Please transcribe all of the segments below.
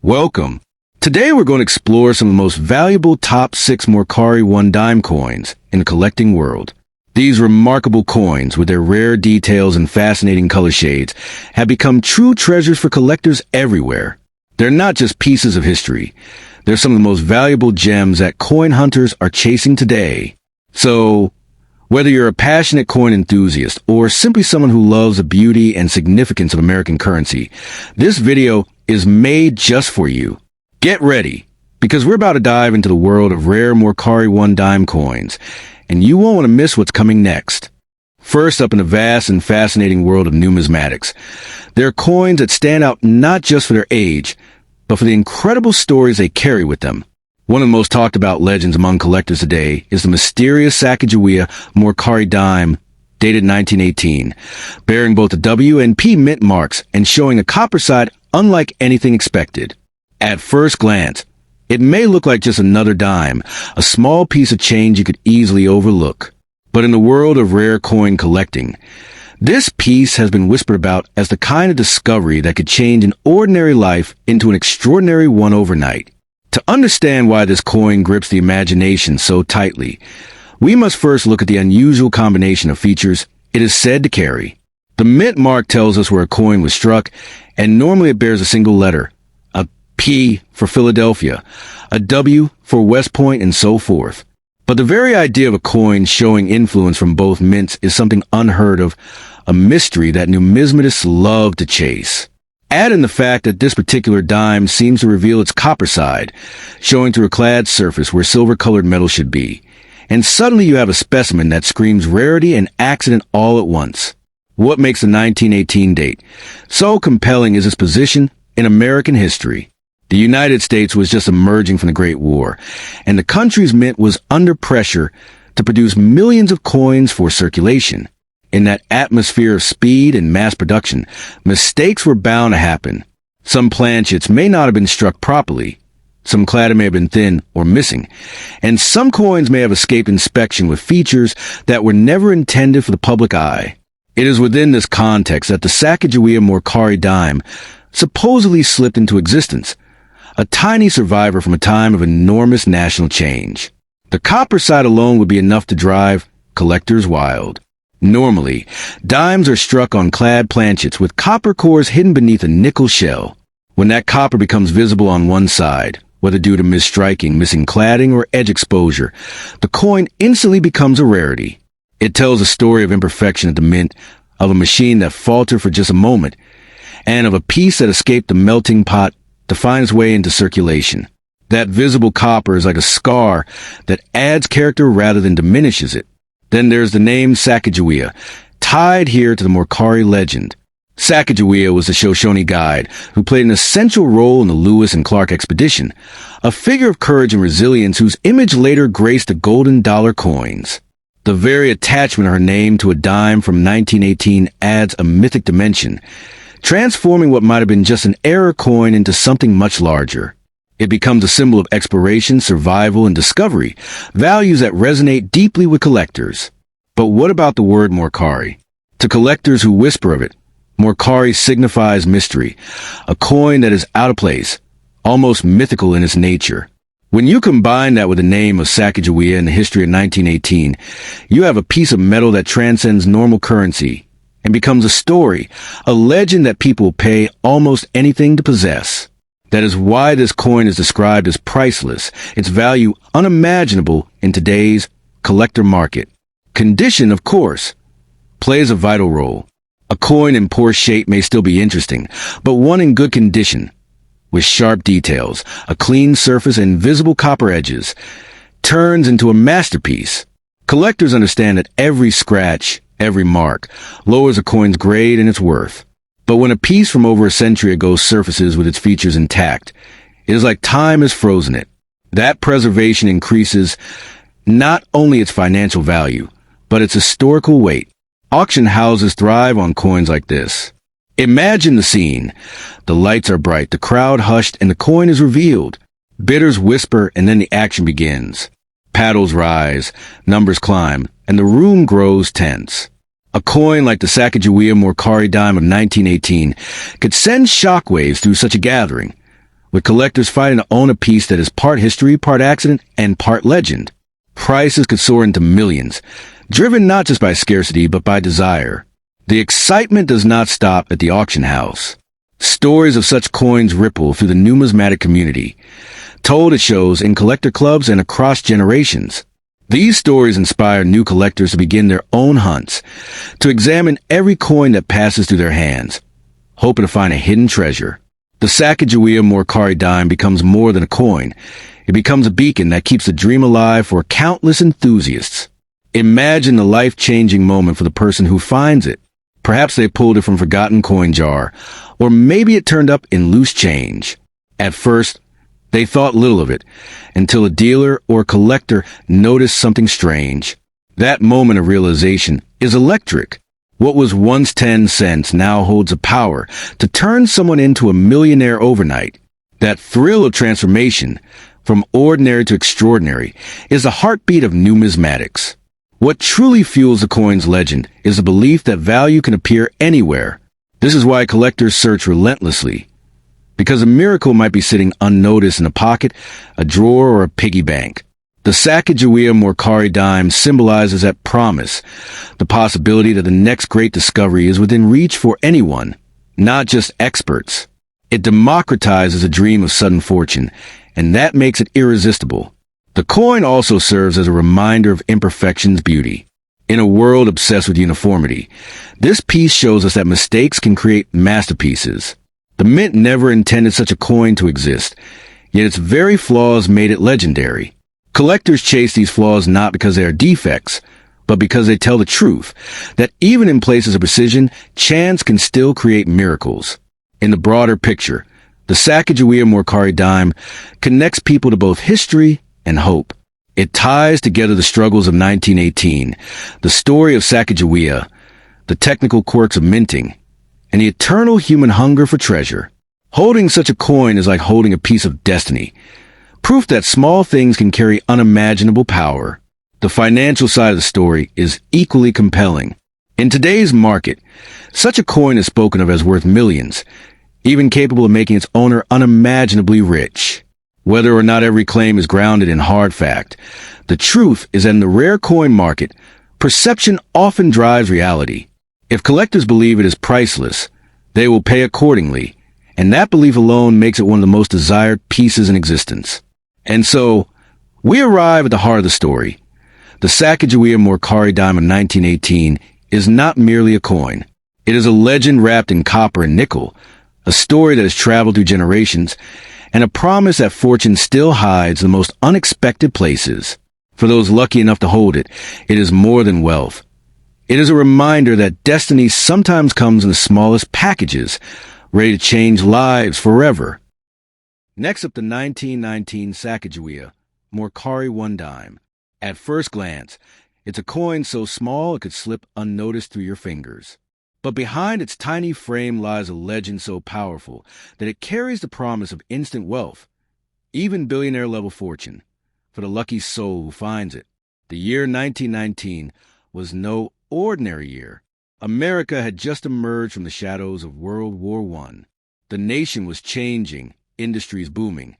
Welcome. Today we're going to explore some of the most valuable top 6 Mercury 1 dime coins in the collecting world. These remarkable coins, with their rare details and fascinating color shades, have become true treasures for collectors everywhere. They're not just pieces of history. They're some of the most valuable gems that coin hunters are chasing today. So, whether you're a passionate coin enthusiast or simply someone who loves the beauty and significance of American currency, this video is made just for you. Get ready, because we're about to dive into the world of rare Mercury 1 dime coins, and you won't want to miss what's coming next. First up in the vast and fascinating world of numismatics, there are coins that stand out not just for their age, but for the incredible stories they carry with them. One of the most talked about legends among collectors today is the mysterious Sacagawea Mercury dime, dated 1918, bearing both the W and P mint marks and showing a copper side unlike anything expected. At first glance, it may look like just another dime, a small piece of change you could easily overlook. But in the world of rare coin collecting, this piece has been whispered about as the kind of discovery that could change an ordinary life into an extraordinary one overnight. To understand why this coin grips the imagination so tightly, we must first look at the unusual combination of features it is said to carry. The mint mark tells us where a coin was struck, and normally it bears a single letter, a P for Philadelphia, a W for West Point, and so forth. But the very idea of a coin showing influence from both mints is something unheard of, a mystery that numismatists love to chase. Add in the fact that this particular dime seems to reveal its copper side, showing through a clad surface where silver-colored metal should be, and suddenly you have a specimen that screams rarity and accident all at once. What makes the 1918 date so compelling is its position in American history. The United States was just emerging from the Great War, and the country's mint was under pressure to produce millions of coins for circulation. In that atmosphere of speed and mass production, mistakes were bound to happen. Some planchets may not have been struck properly, some cladding may have been thin or missing, and some coins may have escaped inspection with features that were never intended for the public eye. It is within this context that the Sacagawea Mercury dime supposedly slipped into existence, a tiny survivor from a time of enormous national change. The copper side alone would be enough to drive collectors wild. Normally, dimes are struck on clad planchets with copper cores hidden beneath a nickel shell. When that copper becomes visible on one side, whether due to misstriking, missing cladding, or edge exposure, the coin instantly becomes a rarity. It tells a story of imperfection at the mint, of a machine that faltered for just a moment, and of a piece that escaped the melting pot to find its way into circulation. That visible copper is like a scar that adds character rather than diminishes it. Then there's the name Sacagawea, tied here to the Mercury legend. Sacagawea was the Shoshone guide who played an essential role in the Lewis and Clark expedition, a figure of courage and resilience whose image later graced the golden dollar coins. The very attachment of her name to a dime from 1918 adds a mythic dimension, transforming what might have been just an error coin into something much larger. It becomes a symbol of exploration, survival, and discovery, values that resonate deeply with collectors. But what about the word Mercury? To collectors who whisper of it, Mercury signifies mystery, a coin that is out of place, almost mythical in its nature. When you combine that with the name of Sacagawea and the history of 1918, you have a piece of metal that transcends normal currency and becomes a story, a legend that people will pay almost anything to possess. That is why this coin is described as priceless, its value unimaginable in today's collector market. Condition, of course, plays a vital role. A coin in poor shape may still be interesting, but one in good condition, with sharp details, a clean surface, and visible copper edges, turns into a masterpiece. Collectors understand that every scratch, every mark, lowers a coin's grade and its worth. But when a piece from over a century ago surfaces with its features intact, it is like time has frozen it. That preservation increases not only its financial value, but its historical weight. Auction houses thrive on coins like this. Imagine the scene. The lights are bright, the crowd hushed, and the coin is revealed. Bidders whisper, and then the action begins. Paddles rise, numbers climb, and the room grows tense. A coin like the Sacagawea Mercury dime of 1918 could send shockwaves through such a gathering. with collectors fighting to own a piece that is part history, part accident, and part legend. Prices could soar into millions, driven not just by scarcity but by desire. The excitement does not stop at the auction house. Stories of such coins ripple through the numismatic community, told at shows, in collector clubs, and across generations. These stories inspire new collectors to begin their own hunts, to examine every coin that passes through their hands, hoping to find a hidden treasure. The Sacagawea Mercury Dime becomes more than a coin. It becomes a beacon that keeps the dream alive for countless enthusiasts. Imagine the life-changing moment for the person who finds it. Perhaps they pulled it from a forgotten coin jar, or maybe it turned up in loose change. At first, they thought little of it, until a dealer or collector noticed something strange. That moment of realization is electric. What was once 10 cents now holds a power to turn someone into a millionaire overnight. That thrill of transformation, from ordinary to extraordinary, is the heartbeat of numismatics. What truly fuels the coin's legend is the belief that value can appear anywhere. This is why collectors search relentlessly. Because a miracle might be sitting unnoticed in a pocket, a drawer, or a piggy bank. The Sacagawea Mercury Dime symbolizes that promise, the possibility that the next great discovery is within reach for anyone, not just experts. It democratizes a dream of sudden fortune, and that makes it irresistible. The coin also serves as a reminder of imperfection's beauty. In a world obsessed with uniformity, this piece shows us that mistakes can create masterpieces. The mint never intended such a coin to exist, yet its very flaws made it legendary. Collectors chase these flaws not because they are defects, but because they tell the truth, that even in places of precision, chance can still create miracles. In the broader picture, the Sacagawea Mercury Dime connects people to both history and hope. It ties together the struggles of 1918, the story of Sacagawea, the technical quirks of minting, and the eternal human hunger for treasure. Holding such a coin is like holding a piece of destiny, proof that small things can carry unimaginable power. The financial side of the story is equally compelling. In today's market, such a coin is spoken of as worth millions, even capable of making its owner unimaginably rich. Whether or not every claim is grounded in hard fact, the truth is that in the rare coin market, perception often drives reality. If collectors believe it is priceless, they will pay accordingly, and that belief alone makes it one of the most desired pieces in existence. And so, we arrive at the heart of the story. The Sacagawea Mercury Dime of 1918 is not merely a coin. It is a legend wrapped in copper and nickel, a story that has traveled through generations, and a promise that fortune still hides in the most unexpected places. For those lucky enough to hold it, it is more than wealth. It is a reminder that destiny sometimes comes in the smallest packages, ready to change lives forever. Next up, the 1919 Sacagawea Mercury 1 Dime. At first glance, it's a coin so small it could slip unnoticed through your fingers. But behind its tiny frame lies a legend so powerful that it carries the promise of instant wealth, even billionaire-level fortune, for the lucky soul who finds it. The year 1919 was no ordinary year. America had just emerged from the shadows of World War I. The nation was changing, industries booming,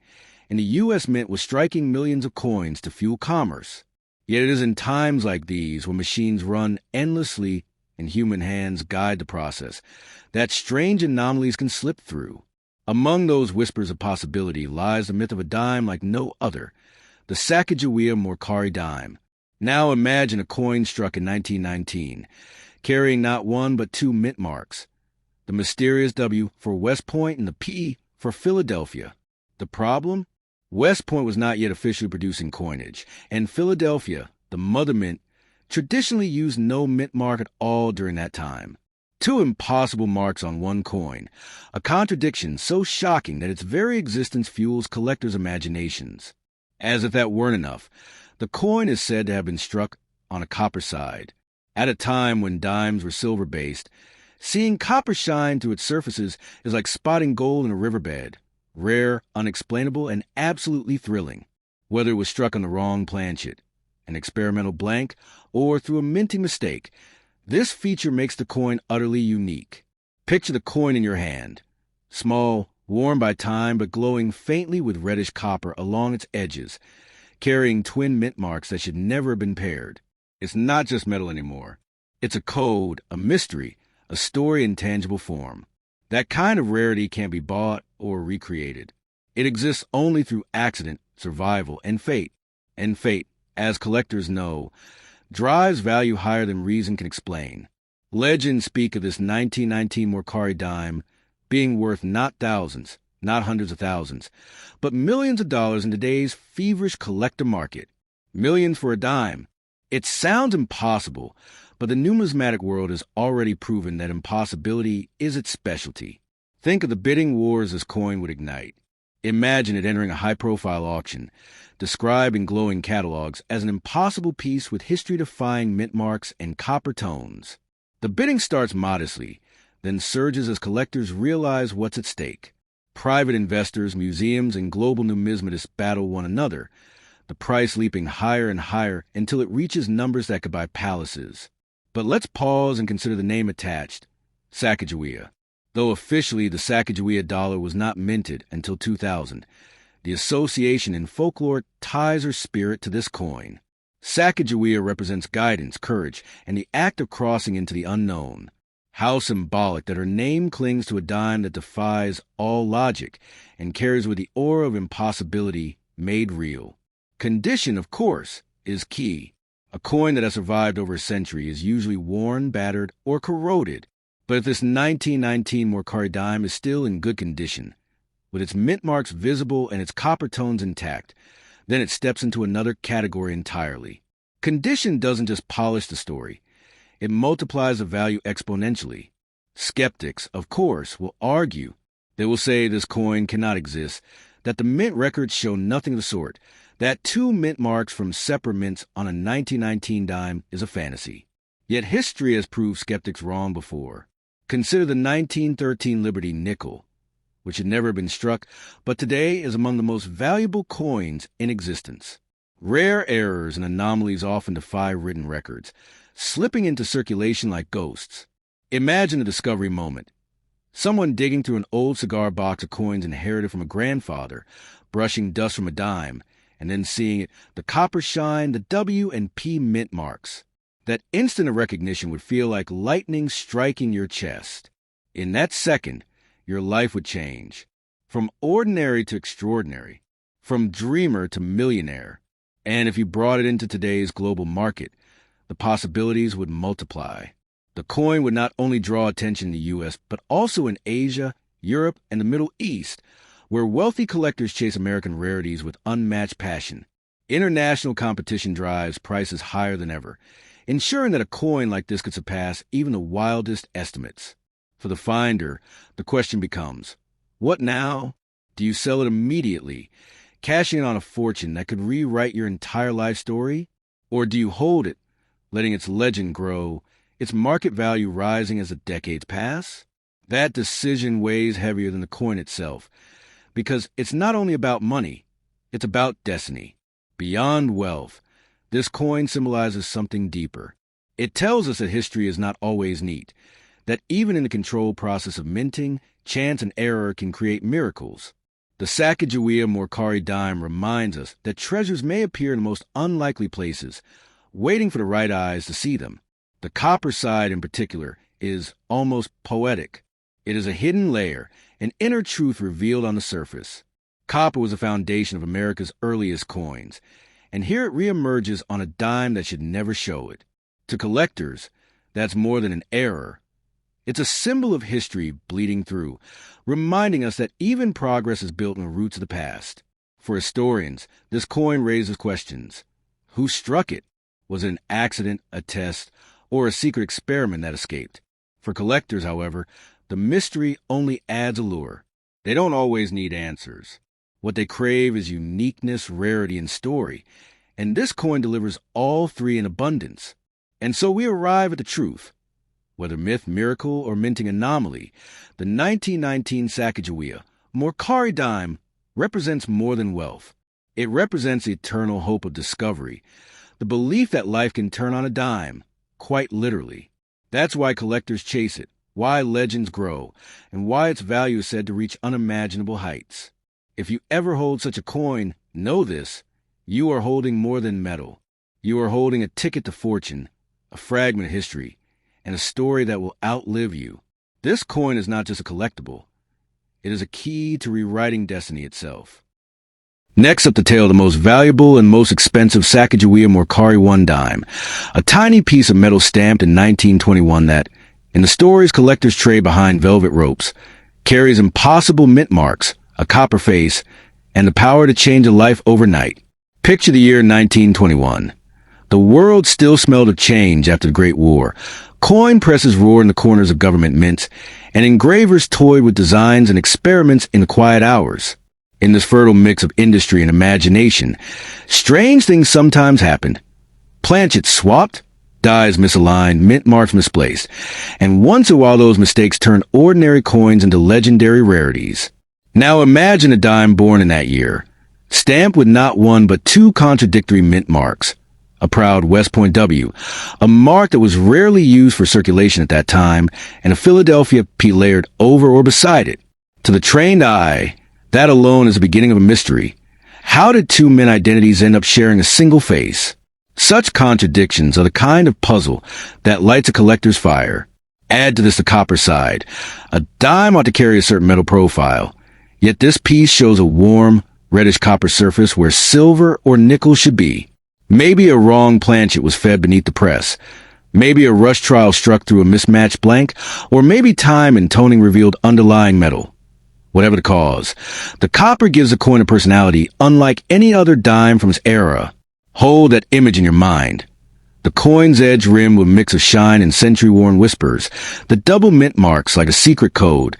and the U.S. Mint was striking millions of coins to fuel commerce. Yet it is in times like these, when machines run endlessly and human hands guide the process, that strange anomalies can slip through. Among those whispers of possibility lies the myth of a dime like no other, the Sacagawea Mercury Dime. Now imagine a coin struck in 1919, carrying not one but two mint marks, the mysterious W for West Point and the P for Philadelphia. The problem? West Point was not yet officially producing coinage, and Philadelphia, the mother mint, traditionally used no mint mark at all during that time. Two impossible marks on one coin, a contradiction so shocking that its very existence fuels collectors' imaginations. As if that weren't enough, the coin is said to have been struck on a copper side. At a time when dimes were silver-based, seeing copper shine through its surfaces is like spotting gold in a riverbed, rare, unexplainable, and absolutely thrilling. Whether it was struck on the wrong planchet, an experimental blank, or through a minting mistake, this feature makes the coin utterly unique. Picture the coin in your hand, small, worn by time but glowing faintly with reddish copper along its edges, carrying twin mint marks that should never have been paired. It's not just metal anymore. It's a code, a mystery, a story in tangible form. That kind of rarity can't be bought or recreated. It exists only through accident, survival, and fate. And fate, as collectors know, drives value higher than reason can explain. Legends speak of this 1919 Mercury dime being worth not thousands, not hundreds of thousands, but millions of dollars in today's feverish collector market. Millions for a dime. It sounds impossible, but the numismatic world has already proven that impossibility is its specialty. Think of the bidding wars this coin would ignite. Imagine it entering a high-profile auction, described in glowing catalogs as an impossible piece with history-defying mint marks and copper tones. The bidding starts modestly, then surges as collectors realize what's at stake. Private investors, museums, and global numismatists battle one another, the price leaping higher and higher until it reaches numbers that could buy palaces. But let's pause and consider the name attached, Sacagawea. Though officially the Sacagawea dollar was not minted until 2000, the association in folklore ties her spirit to this coin. Sacagawea represents guidance, courage, and the act of crossing into the unknown. How symbolic that her name clings to a dime that defies all logic and carries with the aura of impossibility made real. Condition, of course, is key. A coin that has survived over a century is usually worn, battered, or corroded. But if this 1919 Mercury dime is still in good condition, with its mint marks visible and its copper tones intact, then it steps into another category entirely. Condition doesn't just polish the story. It multiplies the value exponentially. Skeptics, of course, will argue. They will say this coin cannot exist, that the mint records show nothing of the sort, that two mint marks from separate mints on a 1919 dime is a fantasy. Yet history has proved skeptics wrong before. Consider the 1913 Liberty nickel, which had never been struck, but today is among the most valuable coins in existence. Rare errors and anomalies often defy written records, slipping into circulation like ghosts. Imagine a discovery moment. Someone digging through an old cigar box of coins inherited from a grandfather, brushing dust from a dime, and then seeing it, the copper shine, the W and P mint marks. That instant of recognition would feel like lightning striking your chest. In that second, your life would change. From ordinary to extraordinary. From dreamer to millionaire. And if you brought it into today's global market, the possibilities would multiply. The coin would not only draw attention in the U.S., but also in Asia, Europe, and the Middle East, where wealthy collectors chase American rarities with unmatched passion. International competition drives prices higher than ever, ensuring that a coin like this could surpass even the wildest estimates. For the finder, the question becomes, what now? Do you sell it immediately, cashing in on a fortune that could rewrite your entire life story? Or do you hold it, letting its legend grow, its market value rising as the decades pass? That decision weighs heavier than the coin itself, because it's not only about money, it's about destiny. Beyond wealth, this coin symbolizes something deeper. It tells us that history is not always neat, that even in the controlled process of minting, chance and error can create miracles. The Sacagawea Mercury dime reminds us that treasures may appear in the most unlikely places, waiting for the right eyes to see them. The copper side in particular is almost poetic. It is a hidden layer, an inner truth revealed on the surface. Copper was the foundation of America's earliest coins, and here it reemerges on a dime that should never show it. To collectors, that's more than an error. It's a symbol of history bleeding through, reminding us that even progress is built in the roots of the past. For historians, this coin raises questions. Who struck it? Was it an accident, a test, or a secret experiment that escaped? For collectors, however, the mystery only adds allure. They don't always need answers. What they crave is uniqueness, rarity, and story, and this coin delivers all three in abundance. And so we arrive at the truth. Whether myth, miracle, or minting anomaly, the 1919 Sacagawea Mercury dime represents more than wealth. It represents the eternal hope of discovery, the belief that life can turn on a dime, quite literally. That's why collectors chase it, why legends grow, and why its value is said to reach unimaginable heights. If you ever hold such a coin, know this: you are holding more than metal. You are holding a ticket to fortune, a fragment of history, and a story that will outlive you. This coin is not just a collectible. It is a key to rewriting destiny itself. Next up, the tale of the most valuable and most expensive Sacagawea Mercury 1 dime, a tiny piece of metal stamped in 1921 that, in the story's collector's tray behind velvet ropes, carries impossible mint marks, a copper face, and the power to change a life overnight. Picture the year 1921. The world still smelled of change after the Great War. Coin presses roared in the corners of government mints, and engravers toyed with designs and experiments in the quiet hours. In this fertile mix of industry and imagination, strange things sometimes happened. Planchets swapped, dies misaligned, mint marks misplaced, and once in a while those mistakes turned ordinary coins into legendary rarities. Now imagine a dime born in that year, stamped with not one but two contradictory mint marks. A proud West Point W, a mark that was rarely used for circulation at that time, and a Philadelphia P layered over or beside it. To the trained eye, that alone is the beginning of a mystery. How did two mint identities end up sharing a single face? Such contradictions are the kind of puzzle that lights a collector's fire. Add to this the copper side. A dime ought to carry a certain metal profile, yet this piece shows a warm, reddish copper surface where silver or nickel should be. Maybe a wrong planchet was fed beneath the press. Maybe a rush trial struck through a mismatched blank, or maybe time and toning revealed underlying metal. Whatever the cause, the copper gives the coin a personality unlike any other dime from its era. Hold that image in your mind. The coin's edge rimmed with a mix of shine and century-worn whispers, the double mint marks like a secret code,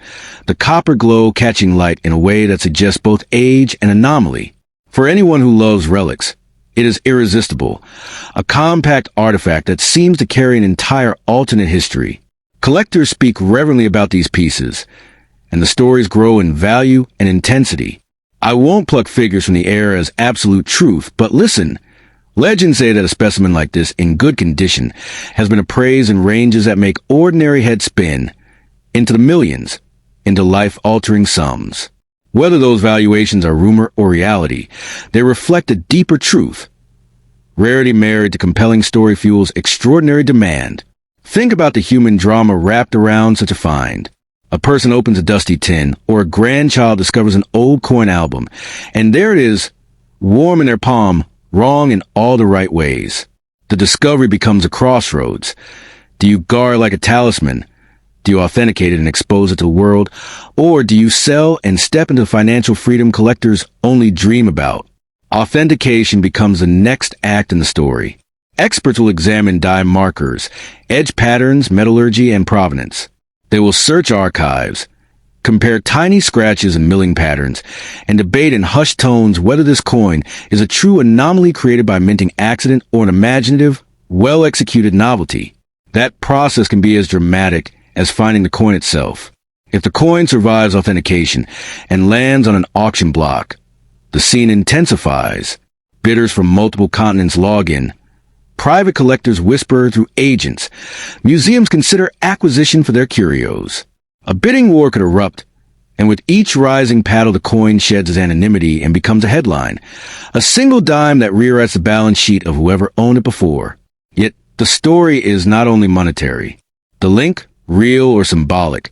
the copper glow catching light in a way that suggests both age and anomaly. For anyone who loves relics, it is irresistible, a compact artifact that seems to carry an entire alternate history. Collectors speak reverently about these pieces, and the stories grow in value and intensity. I won't pluck figures from the air as absolute truth, but listen. Legends say that a specimen like this, in good condition, has been appraised in ranges that make ordinary heads spin, into the millions, into life-altering sums. Whether those valuations are rumor or reality, they reflect a deeper truth. Rarity married to compelling story fuels extraordinary demand. Think about the human drama wrapped around such a find. A person opens a dusty tin, or a grandchild discovers an old coin album, and there it is, warm in their palm, wrong in all the right ways. The discovery becomes a crossroads. Do you guard like a talisman? Do you authenticate it and expose it to the world? Or do you sell and step into the financial freedom collectors only dream about? Authentication becomes the next act in the story. Experts will examine dime markers, edge patterns, metallurgy, and provenance. They will search archives, compare tiny scratches and milling patterns, and debate in hushed tones whether this coin is a true anomaly created by minting accident or an imaginative, well-executed novelty. That process can be as dramatic as finding the coin itself. If the coin survives authentication and lands on an auction block, the scene intensifies. Bidders from multiple continents log in. Private collectors whisper through agents. Museums consider acquisition for their curios. A bidding war could erupt, and with each rising paddle the coin sheds its anonymity and becomes a headline. A single dime that rewrites the balance sheet of whoever owned it before. Yet the story is not only monetary. The link, real or symbolic,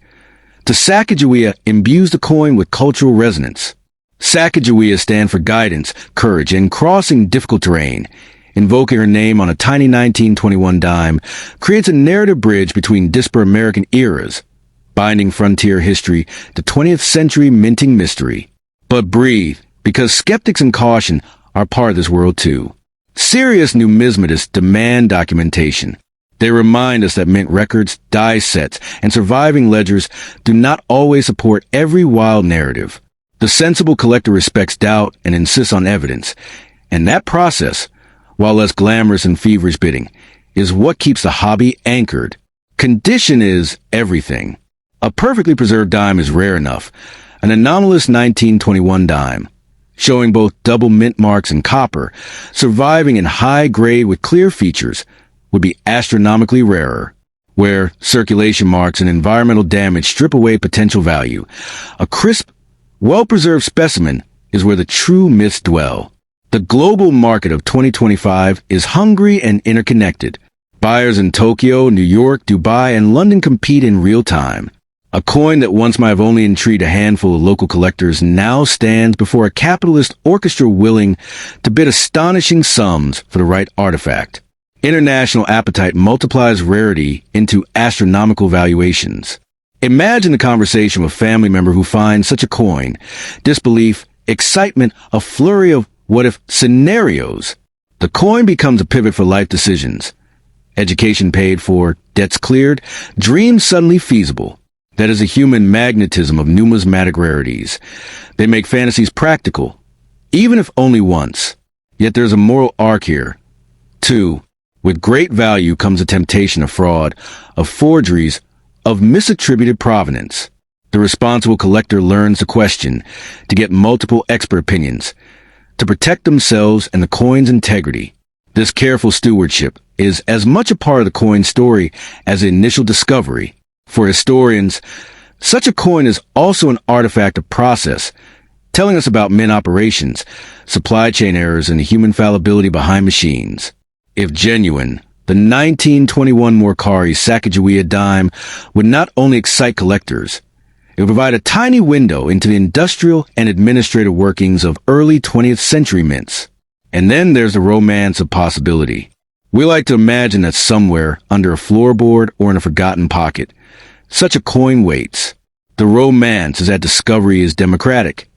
to Sacagawea imbues the coin with cultural resonance. Sacagawea stand for guidance, courage, and crossing difficult terrain. Invoking her name on a tiny 1921 dime creates a narrative bridge between disparate American eras, binding frontier history to 20th century minting mystery. But breathe, because skeptics and caution are part of this world too. Serious numismatists demand documentation. They remind us that mint records, die sets, and surviving ledgers do not always support every wild narrative. The sensible collector respects doubt and insists on evidence, and that process, while less glamorous and feverish bidding, is what keeps the hobby anchored. Condition is everything. A perfectly preserved dime is rare enough. An anomalous 1921 dime, showing both double mint marks and copper, surviving in high grade with clear features, would be astronomically rarer. where circulation marks and environmental damage strip away potential value. A crisp, well-preserved specimen is where the true myths dwell. The global market of 2025 is hungry and interconnected. Buyers in Tokyo, New York, Dubai, and London compete in real time. A coin that once might have only intrigued a handful of local collectors now stands before a capitalist orchestra willing to bid astonishing sums for the right artifact. International appetite multiplies rarity into astronomical valuations. Imagine the conversation with a family member who finds such a coin. Disbelief, excitement, a flurry of what-if scenarios. The coin becomes a pivot for life decisions. Education paid for, debts cleared, dreams suddenly feasible. That is a human magnetism of numismatic rarities. They make fantasies practical, even if only once. Yet there's a moral arc here. 2. With great value comes a temptation of fraud, of forgeries, of misattributed provenance. The responsible collector learns to question, to get multiple expert opinions, to protect themselves and the coin's integrity. This careful stewardship is as much a part of the coin's story as the initial discovery. For historians, such a coin is also an artifact of process, telling us about mint operations, supply chain errors, and the human fallibility behind machines. If genuine, the 1921 Mercury Sacagawea dime would not only excite collectors, it would provide a tiny window into the industrial and administrative workings of early 20th century mints. And then there's the romance of possibility. We like to imagine that somewhere, under a floorboard or in a forgotten pocket, such a coin waits. The romance is that discovery is democratic.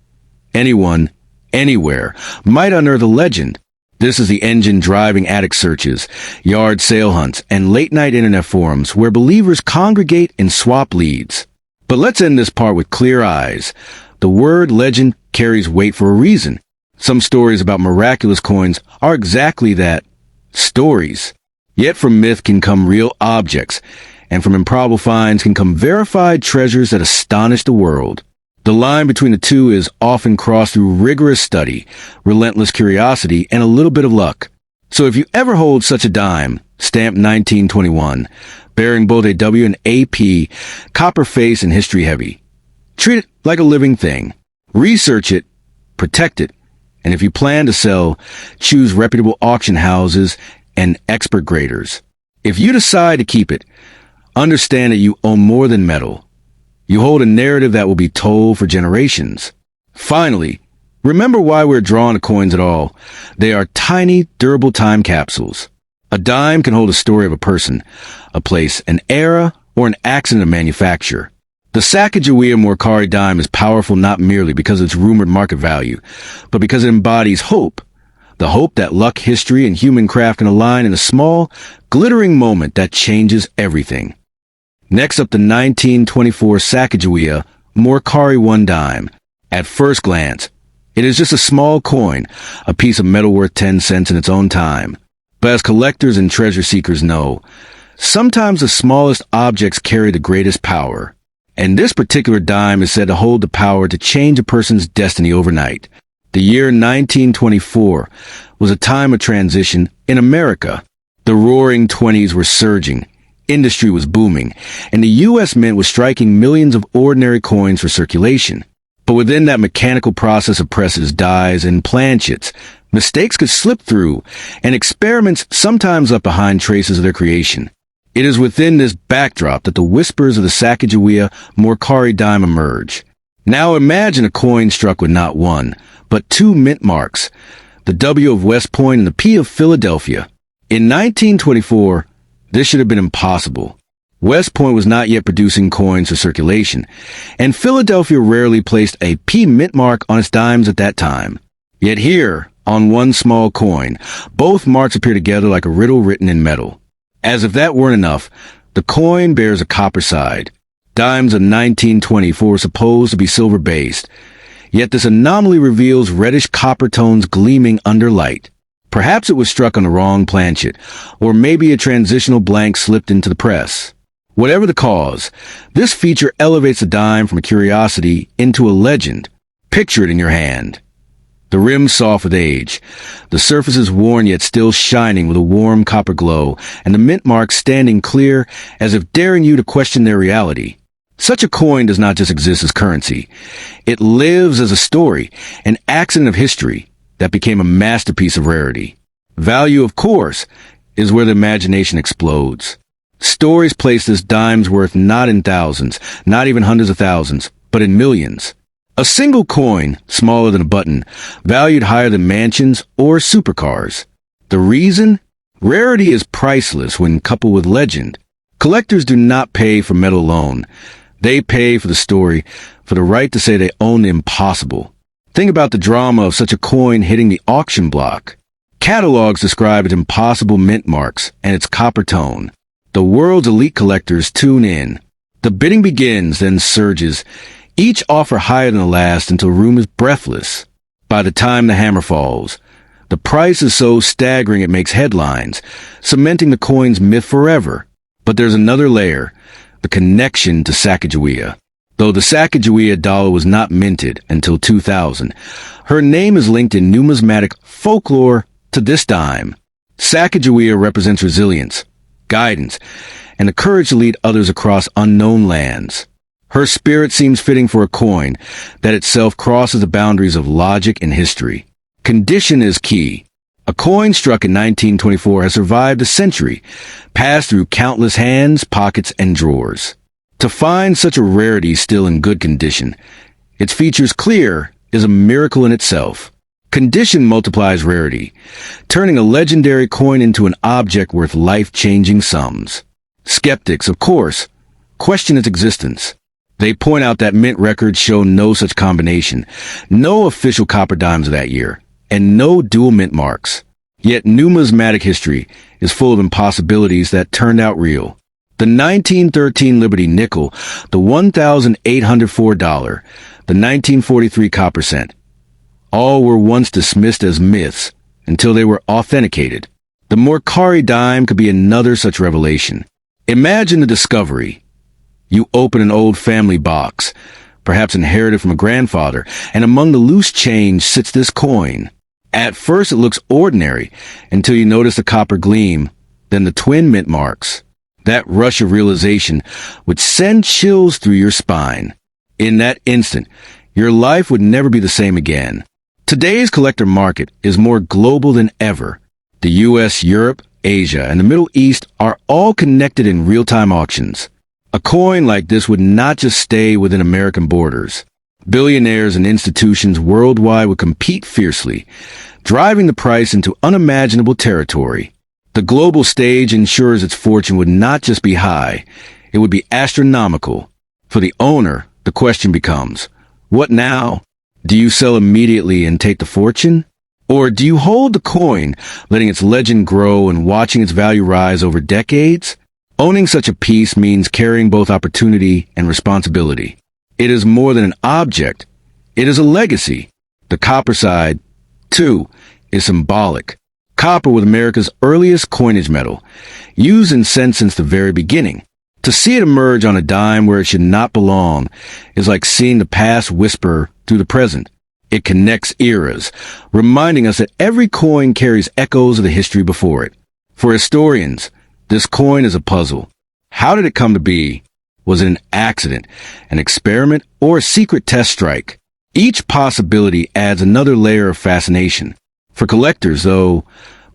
Anyone, anywhere, might unearth a legend. This is the engine driving attic searches, yard sale hunts, and late-night internet forums where believers congregate and swap leads. But let's end this part with clear eyes. The word legend carries weight for a reason. Some stories about miraculous coins are exactly that, stories. Yet from myth can come real objects, and from improbable finds can come verified treasures that astonish the world. The line between the two is often crossed through rigorous study, relentless curiosity, and a little bit of luck. So if you ever hold such a dime, stamped 1921, bearing both a W and AP, copper face and history heavy, treat it like a living thing. Research it, protect it, and if you plan to sell, choose reputable auction houses and expert graders. If you decide to keep it, understand that you own more than metal. You hold a narrative that will be told for generations. Finally, remember why we're drawn to coins at all. They are tiny, durable time capsules. A dime can hold a story of a person, a place, an era, or an accident of manufacture. The Sacagawea Mercury dime is powerful not merely because of its rumored market value, but because it embodies hope. The hope that luck, history, and human craft can align in a small, glittering moment that changes everything. Next up, the 1924 Sacagawea Mercury 1 dime. At first glance, it is just a small coin, a piece of metal worth 10 cents in its own time. But as collectors and treasure seekers know, sometimes the smallest objects carry the greatest power. And this particular dime is said to hold the power to change a person's destiny overnight. The year 1924 was a time of transition in America. The roaring 20s were surging. Industry was booming, and the U.S. Mint was striking millions of ordinary coins for circulation. But within that mechanical process of presses, dies, and planchets, mistakes could slip through, and experiments sometimes left behind traces of their creation. It is within this backdrop that the whispers of the Sacagawea Mercury dime emerge. Now imagine a coin struck with not one, but two mint marks, the W of West Point and the P of Philadelphia. In 1924, this should have been impossible. West Point was not yet producing coins for circulation, and Philadelphia rarely placed a P mint mark on its dimes at that time. Yet here, on one small coin, both marks appear together like a riddle written in metal. As if that weren't enough, the coin bears a copper side. Dimes of 1924 were supposed to be silver-based, yet this anomaly reveals reddish copper tones gleaming under light. Perhaps it was struck on the wrong planchet, or maybe a transitional blank slipped into the press. Whatever the cause, this feature elevates the dime from a curiosity into a legend. Picture it in your hand. The rim soft with age, the surfaces worn yet still shining with a warm copper glow, and the mint marks standing clear as if daring you to question their reality. Such a coin does not just exist as currency. It lives as a story, an accident of history that became a masterpiece of rarity. Value, of course, is where the imagination explodes. Stories place this dime's worth not in thousands, not even hundreds of thousands, but in millions. A single coin, smaller than a button, valued higher than mansions or supercars. The reason? Rarity is priceless when coupled with legend. Collectors do not pay for metal alone. They pay for the story, for the right to say they own the impossible. Think about the drama of such a coin hitting the auction block. Catalogs describe its impossible mint marks and its copper tone. The world's elite collectors tune in. The bidding begins, then surges. Each offer higher than the last until room is breathless. By the time the hammer falls, the price is so staggering it makes headlines, cementing the coin's myth forever. But there's another layer, the connection to Sacagawea. Though the Sacagawea dollar was not minted until 2000, her name is linked in numismatic folklore to this dime. Sacagawea represents resilience, guidance, and the courage to lead others across unknown lands. Her spirit seems fitting for a coin that itself crosses the boundaries of logic and history. Condition is key. A coin struck in 1924 has survived a century, passed through countless hands, pockets, and drawers. To find such a rarity still in good condition, its features clear, is a miracle in itself. Condition multiplies rarity, turning a legendary coin into an object worth life-changing sums. Skeptics, of course, question its existence. They point out that mint records show no such combination, no official copper dimes of that year, and no dual mint marks. Yet numismatic history is full of impossibilities that turned out real. The 1913 Liberty nickel, the $1,804, the 1943 copper cent, all were once dismissed as myths until they were authenticated. The Mercury dime could be another such revelation. Imagine the discovery. You open an old family box, perhaps inherited from a grandfather, and among the loose change sits this coin. At first it looks ordinary until you notice the copper gleam, then the twin mint marks. That rush of realization would send chills through your spine. In that instant, your life would never be the same again. Today's collector market is more global than ever. The US, Europe, Asia, and the Middle East are all connected in real-time auctions. A coin like this would not just stay within American borders. Billionaires and institutions worldwide would compete fiercely, driving the price into unimaginable territory. The global stage ensures its fortune would not just be high, it would be astronomical. For the owner, the question becomes, what now? Do you sell immediately and take the fortune? Or do you hold the coin, letting its legend grow and watching its value rise over decades? Owning such a piece means carrying both opportunity and responsibility. It is more than an object. It is a legacy. The copper side, too, is symbolic. Copper was America's earliest coinage metal, used in cents since the very beginning. To see it emerge on a dime where it should not belong is like seeing the past whisper through the present. It connects eras, reminding us that every coin carries echoes of the history before it. For historians, this coin is a puzzle. How did it come to be? Was it an accident, an experiment, or a secret test strike? Each possibility adds another layer of fascination. For collectors, though,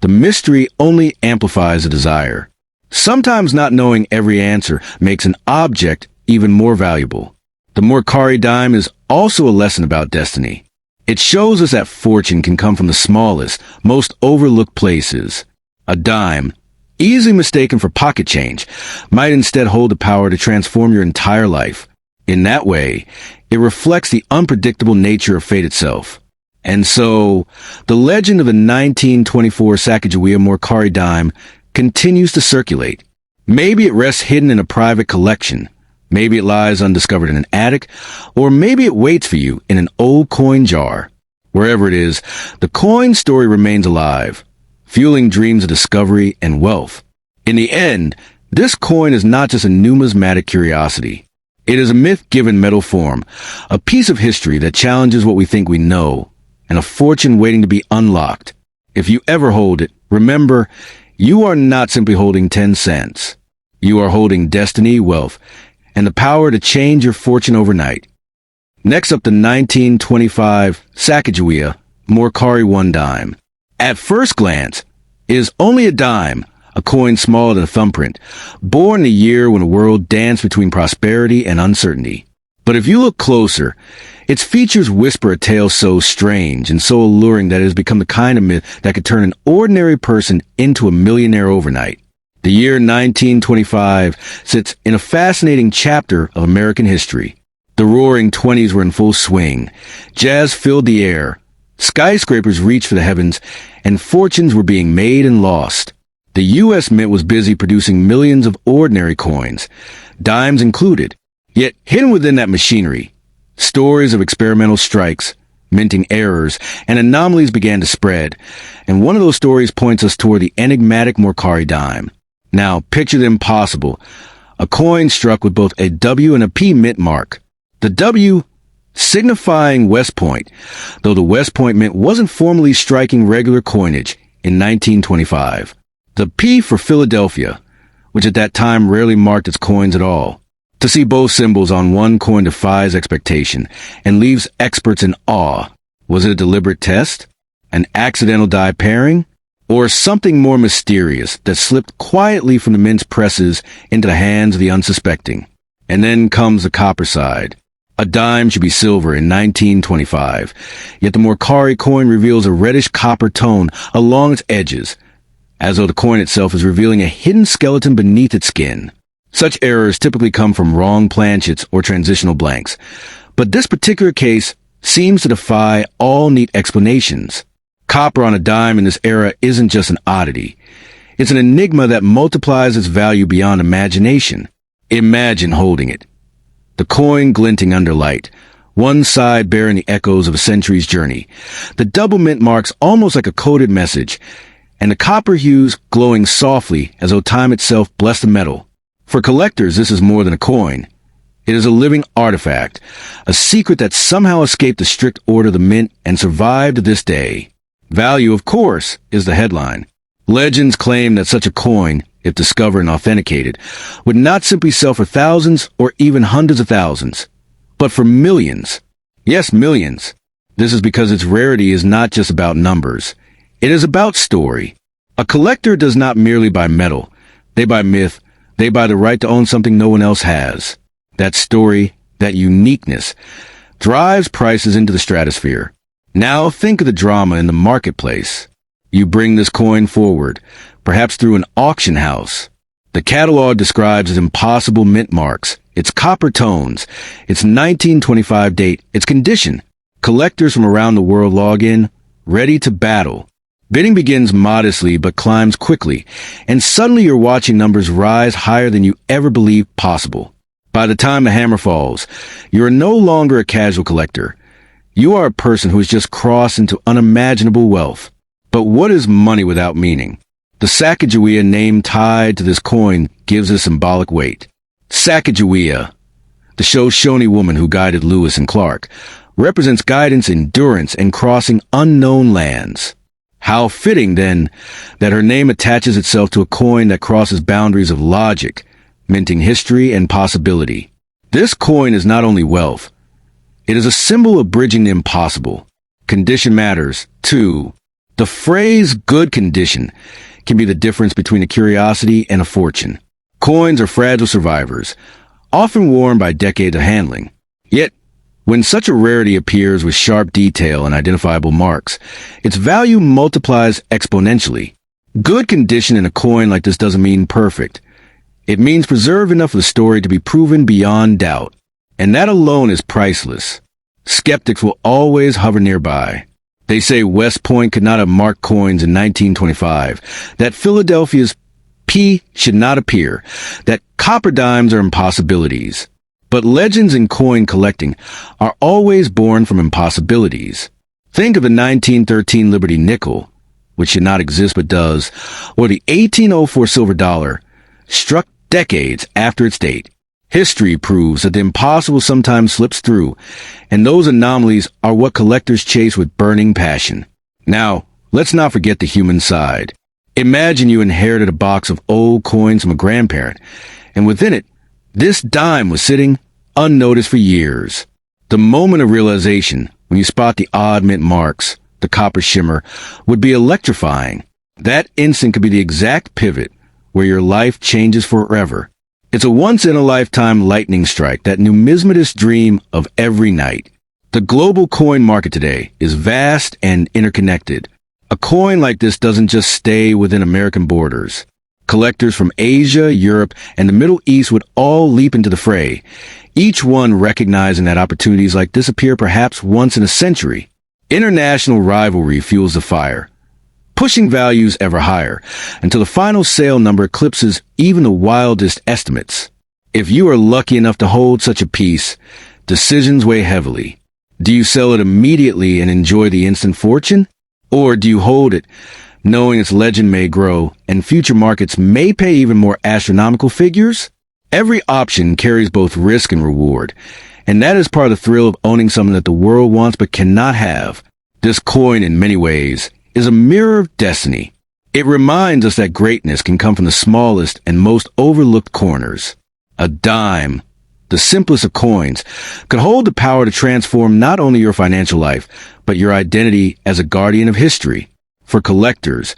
the mystery only amplifies the desire. Sometimes not knowing every answer makes an object even more valuable. The Mercury dime is also a lesson about destiny. It shows us that fortune can come from the smallest, most overlooked places. A dime, easily mistaken for pocket change, might instead hold the power to transform your entire life. In that way, it reflects the unpredictable nature of fate itself. And so, the legend of the 1924 Sacagawea Mercury dime continues to circulate. Maybe it rests hidden in a private collection. Maybe it lies undiscovered in an attic, or maybe it waits for you in an old coin jar. Wherever it is, the coin story remains alive, fueling dreams of discovery and wealth. In the end, this coin is not just a numismatic curiosity. It is a myth given metal form, a piece of history that challenges what we think we know, and a fortune waiting to be unlocked. If you ever hold it, remember, you are not simply holding 10 cents. You are holding destiny, wealth, and the power to change your fortune overnight. Next up, the 1925 Sacagawea Mercury 1 dime. At first glance, it is only a dime, a coin smaller than a thumbprint, born in a year when the world danced between prosperity and uncertainty. But if you look closer, its features whisper a tale so strange and so alluring that it has become the kind of myth that could turn an ordinary person into a millionaire overnight. The year 1925 sits in a fascinating chapter of American history. The roaring 20s were in full swing. Jazz filled the air. Skyscrapers reached for the heavens, and fortunes were being made and lost. The U.S. Mint was busy producing millions of ordinary coins, dimes included. Yet, hidden within that machinery, stories of experimental strikes, minting errors, and anomalies began to spread, and one of those stories points us toward the enigmatic Mercury dime. Now, picture the impossible, a coin struck with both a W and a P mint mark. The W signifying West Point, though the West Point Mint wasn't formally striking regular coinage in 1925. The P for Philadelphia, which at that time rarely marked its coins at all. To see both symbols on one coin defies expectation and leaves experts in awe. Was it a deliberate test? An accidental die pairing? Or something more mysterious that slipped quietly from the mint's presses into the hands of the unsuspecting? And then comes the copper side. A dime should be silver in 1925, yet the Mercury coin reveals a reddish copper tone along its edges, as though the coin itself is revealing a hidden skeleton beneath its skin. Such errors typically come from wrong planchets or transitional blanks, but this particular case seems to defy all neat explanations. Copper on a dime in this era isn't just an oddity. It's an enigma that multiplies its value beyond imagination. Imagine holding it. The coin glinting under light, one side bearing the echoes of a century's journey, the double mint marks almost like a coded message, and the copper hues glowing softly as though time itself blessed the metal. For collectors, this is more than a coin. It is a living artifact, a secret that somehow escaped the strict order of the mint and survived to this day. Value, of course, is the headline. Legends claim that such a coin, if discovered and authenticated, would not simply sell for thousands or even hundreds of thousands, but for millions. Yes, millions. This is because its rarity is not just about numbers. It is about story. A collector does not merely buy metal. They buy myth. They buy the right to own something no one else has. That story, that uniqueness, drives prices into the stratosphere. Now think of the drama in the marketplace. You bring this coin forward, perhaps through an auction house. The catalog describes its impossible mint marks, its copper tones, its 1925 date, its condition. Collectors from around the world log in, ready to battle. Bidding begins modestly but climbs quickly, and suddenly you're watching numbers rise higher than you ever believed possible. By the time the hammer falls, you are no longer a casual collector. You are a person who has just crossed into unimaginable wealth. But what is money without meaning? The Sacagawea name tied to this coin gives it symbolic weight. Sacagawea, the Shoshone woman who guided Lewis and Clark, represents guidance, endurance, and crossing unknown lands. How fitting, then, that her name attaches itself to a coin that crosses boundaries of logic, minting history and possibility. This coin is not only wealth. It is a symbol of bridging the impossible. Condition matters, too. The phrase good condition can be the difference between a curiosity and a fortune. Coins are fragile survivors, often worn by decades of handling. Yet, when such a rarity appears with sharp detail and identifiable marks, its value multiplies exponentially. Good condition in a coin like this doesn't mean perfect. It means preserved enough of the story to be proven beyond doubt. And that alone is priceless. Skeptics will always hover nearby. They say West Point could not have marked coins in 1925, that Philadelphia's P should not appear, that copper dimes are impossibilities. But legends in coin collecting are always born from impossibilities. Think of the 1913 Liberty nickel, which should not exist but does, or the 1804 silver dollar, struck decades after its date. History proves that the impossible sometimes slips through, and those anomalies are what collectors chase with burning passion. Now, let's not forget the human side. Imagine you inherited a box of old coins from a grandparent, and within it, this dime was sitting unnoticed for years. The moment of realization, when you spot the odd mint marks, the copper shimmer, would be electrifying. That instant could be the exact pivot where your life changes forever. It's a once-in-a-lifetime lightning strike that numismatists dream of every night. The global coin market today is vast and interconnected. A coin like this doesn't just stay within American borders. Collectors from Asia, Europe, and the Middle East would all leap into the fray, each one recognizing that opportunities like this appear perhaps once in a century. International rivalry fuels the fire, pushing values ever higher, until the final sale number eclipses even the wildest estimates. If you are lucky enough to hold such a piece, decisions weigh heavily. Do you sell it immediately and enjoy the instant fortune? Or do you hold it, knowing its legend may grow and future markets may pay even more astronomical figures? Every option carries both risk and reward, and that is part of the thrill of owning something that the world wants but cannot have. This coin, in many ways, is a mirror of destiny. It reminds us that greatness can come from the smallest and most overlooked corners. A dime, the simplest of coins, could hold the power to transform not only your financial life, but your identity as a guardian of history. For collectors,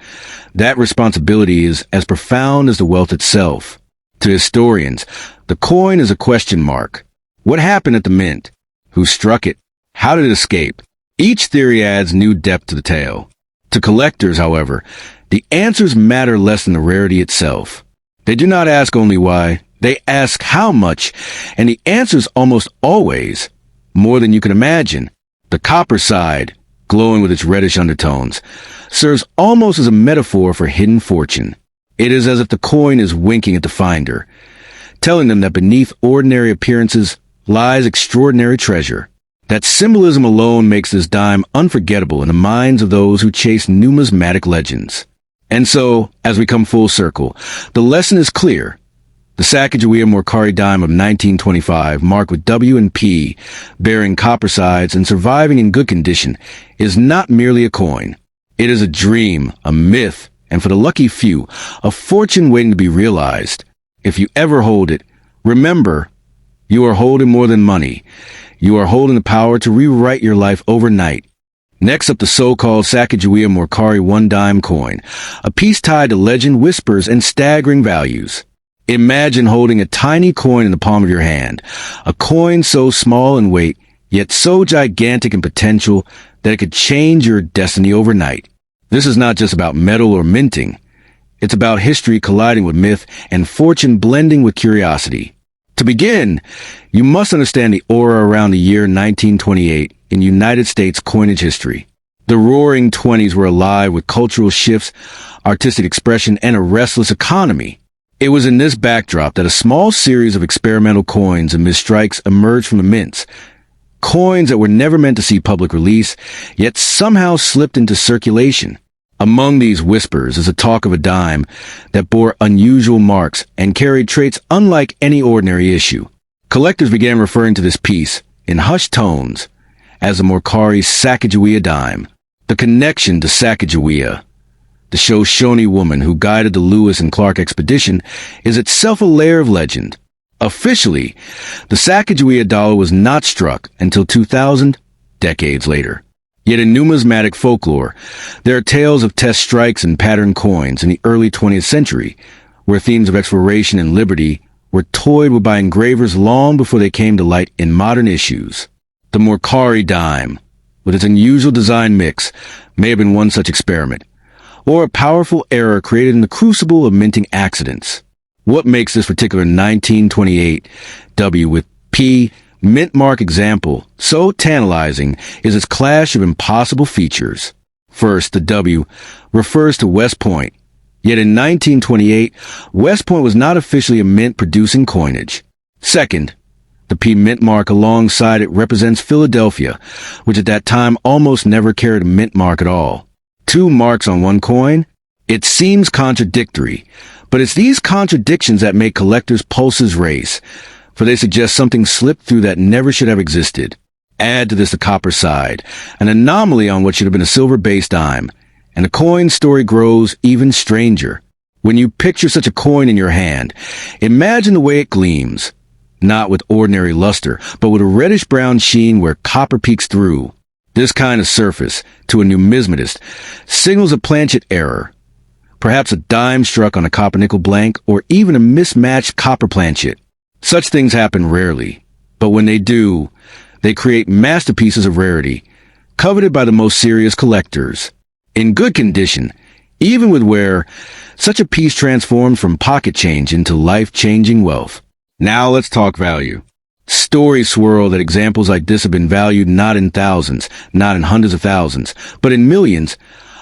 that responsibility is as profound as the wealth itself. To historians, the coin is a question mark. What happened at the mint? Who struck it? How did it escape? Each theory adds new depth to the tale. To collectors, however, the answers matter less than the rarity itself. They do not ask only why, they ask how much, and the answer's almost always more than you can imagine. The copper side, glowing with its reddish undertones, serves almost as a metaphor for hidden fortune. It is as if the coin is winking at the finder, telling them that beneath ordinary appearances lies extraordinary treasure. That symbolism alone makes this dime unforgettable in the minds of those who chase numismatic legends. And so, as we come full circle, the lesson is clear. The Sacagawea Mercury Dime of 1925, marked with W and P, bearing copper sides and surviving in good condition, is not merely a coin. It is a dream, a myth, and for the lucky few, a fortune waiting to be realized. If you ever hold it, remember, you are holding more than money. You are holding the power to rewrite your life overnight. Next up, the so-called Sacagawea Mercury one-dime coin, a piece tied to legend, whispers, and staggering values. Imagine holding a tiny coin in the palm of your hand, a coin so small in weight, yet so gigantic in potential that it could change your destiny overnight. This is not just about metal or minting. It's about history colliding with myth and fortune blending with curiosity. To begin, you must understand the aura around the year 1928 in United States coinage history. The roaring 20s were alive with cultural shifts, artistic expression, and a restless economy. It was in this backdrop that a small series of experimental coins and misstrikes emerged from the mints. Coins that were never meant to see public release, yet somehow slipped into circulation. Among these whispers is a talk of a dime that bore unusual marks and carried traits unlike any ordinary issue. Collectors began referring to this piece, in hushed tones, as the Mercury Sacagawea dime. The connection to Sacagawea, the Shoshone woman who guided the Lewis and Clark expedition, is itself a layer of legend. Officially, the Sacagawea dollar was not struck until 2000, decades later. Yet in numismatic folklore, there are tales of test strikes and pattern coins in the early 20th century, where themes of exploration and liberty were toyed with by engravers long before they came to light in modern issues. The Mercury dime, with its unusual design mix, may have been one such experiment, or a powerful error created in the crucible of minting accidents. What makes this particular 1928 W with P mint mark example so tantalizing is its clash of impossible features. First, the W refers to West Point, yet in 1928, West Point was not officially a mint-producing coinage. Second, the P mint mark alongside it represents Philadelphia, which at that time almost never carried a mint mark at all. Two marks on one coin? It seems contradictory, but it's these contradictions that make collectors' pulses race. for they suggest something slipped through that never should have existed. Add to this the copper side, an anomaly on what should have been a silver-based dime, and the coin story grows even stranger. When you picture such a coin in your hand, imagine the way it gleams, not with ordinary luster, but with a reddish-brown sheen where copper peeks through. This kind of surface, to a numismatist, signals a planchet error. Perhaps a dime struck on a copper-nickel blank, or even a mismatched copper planchet. Such things happen rarely, but when they do, they create masterpieces of rarity, coveted by the most serious collectors. In good condition, even with wear, such a piece transforms from pocket change into life-changing wealth. Now let's talk value. Stories swirl that examples like this have been valued not in thousands, not in hundreds of thousands, but in millions,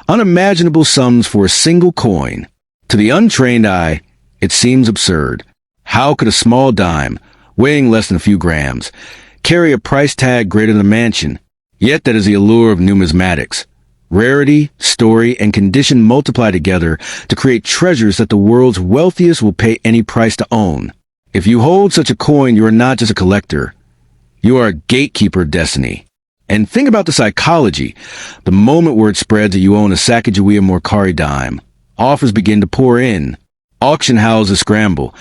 unimaginable sums for a single coin. To the untrained eye, it seems absurd. How could a small dime, weighing less than a few grams, carry a price tag greater than a mansion? Yet that is the allure of numismatics. Rarity, story, and condition multiply together to create treasures that the world's wealthiest will pay any price to own. If you hold such a coin, you are not just a collector. You are a gatekeeper of destiny. And think about the psychology. The moment word spreads that you own a Sacagawea Mercury dime, offers begin to pour in. Auction houses scramble.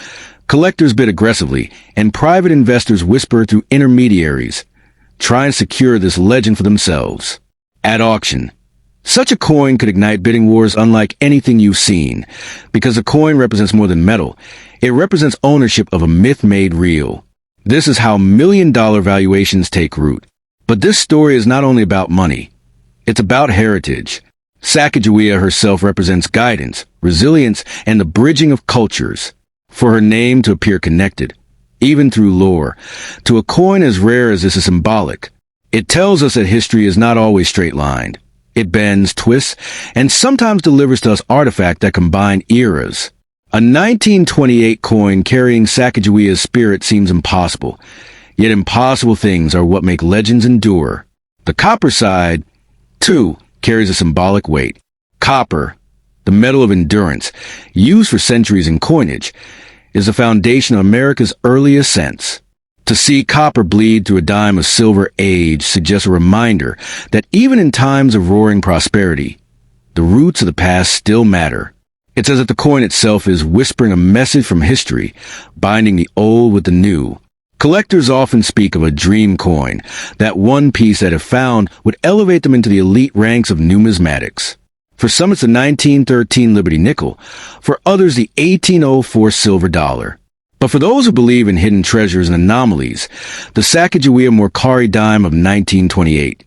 Collectors bid aggressively, and private investors whisper through intermediaries, try and secure this legend for themselves. At auction, such a coin could ignite bidding wars unlike anything you've seen, because a coin represents more than metal. It represents ownership of a myth made real. This is how million-dollar valuations take root. But this story is not only about money. It's about heritage. Sacagawea herself represents guidance, resilience, and the bridging of cultures. For her name to appear connected, even through lore, to a coin as rare as this is symbolic. It tells us that history is not always straight-lined. It bends, twists, and sometimes delivers to us artifacts that combine eras. A 1928 coin carrying Sacagawea's spirit seems impossible, yet impossible things are what make legends endure. The copper side, too, carries a symbolic weight. Copper, the metal of endurance, used for centuries in coinage, is the foundation of America's early ascents. To see copper bleed through a dime of silver age suggests a reminder that even in times of roaring prosperity, the roots of the past still matter. It's as if the coin itself is whispering a message from history, binding the old with the new. Collectors often speak of a dream coin, that one piece that if found would elevate them into the elite ranks of numismatics. For some it's the 1913 Liberty nickel, for others the 1804 silver dollar. But for those who believe in hidden treasures and anomalies, the Sacagawea Mercury dime of 1928,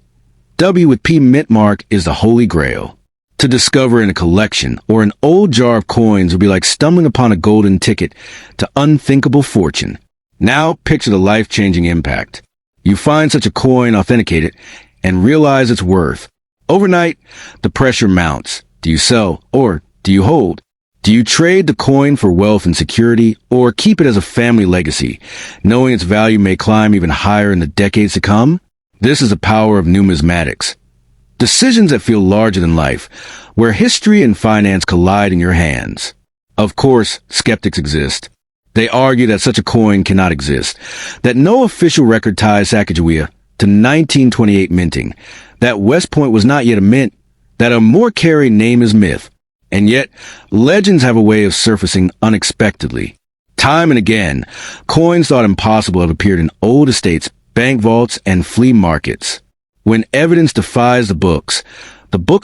W with P mint mark, is the holy grail. To discover in a collection or an old jar of coins would be like stumbling upon a golden ticket to unthinkable fortune. Now picture the life-changing impact. You find such a coin, authenticate it, and realize its worth. Overnight, the pressure mounts. Do you sell or do you hold? Do you trade the coin for wealth and security, or keep it as a family legacy, knowing its value may climb even higher in the decades to come? This is the power of numismatics. Decisions that feel larger than life, where history and finance collide in your hands. Of course, skeptics exist. They argue that such a coin cannot exist, that no official record ties Sacagawea to 1928 minting, that West Point was not yet a mint, that a Mercury name is myth. And yet, legends have a way of surfacing unexpectedly. Time and again, coins thought impossible have appeared in old estates, bank vaults, and flea markets. When evidence defies the books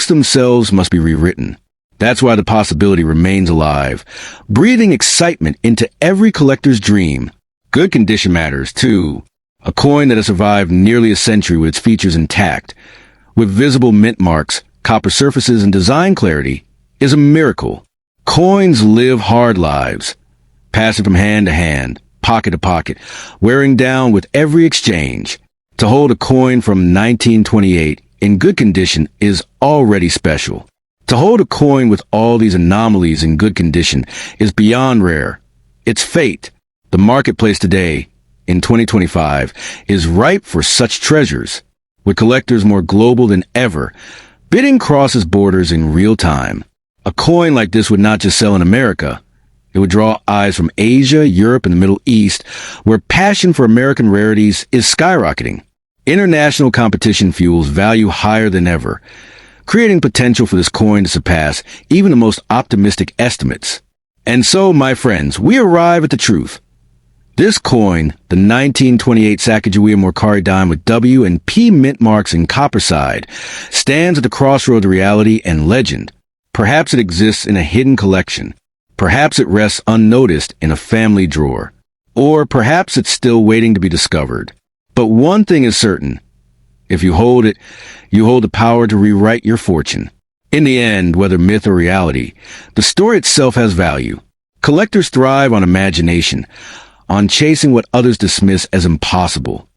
themselves must be rewritten. That's why the possibility remains alive, breathing excitement into every collector's dream. Good condition matters, too. A coin that has survived nearly a century with its features intact, with visible mint marks, copper surfaces, and design clarity, is a miracle. Coins live hard lives, passing from hand to hand, pocket to pocket, wearing down with every exchange. To hold a coin from 1928 in good condition is already special. To hold a coin with all these anomalies in good condition is beyond rare. It's fate. The marketplace today, in 2025, is ripe for such treasures. With collectors more global than ever, bidding crosses borders in real time. A coin like this would not just sell in America, It would draw eyes from Asia, Europe, and the Middle East, where passion for American rarities is skyrocketing. International competition fuels value higher than ever, creating potential for this coin to surpass even the most optimistic estimates. And so, my friends, we arrive at the truth. This coin, the 1928 Sacagawea Mercury Dime with W and P mint marks in copper side, stands at the crossroads of reality and legend. Perhaps it exists in a hidden collection. Perhaps it rests unnoticed in a family drawer. Or perhaps it's still waiting to be discovered. But one thing is certain. If you hold it, you hold the power to rewrite your fortune. In the end, whether myth or reality, the story itself has value. Collectors thrive on imagination, on chasing what others dismiss as impossible.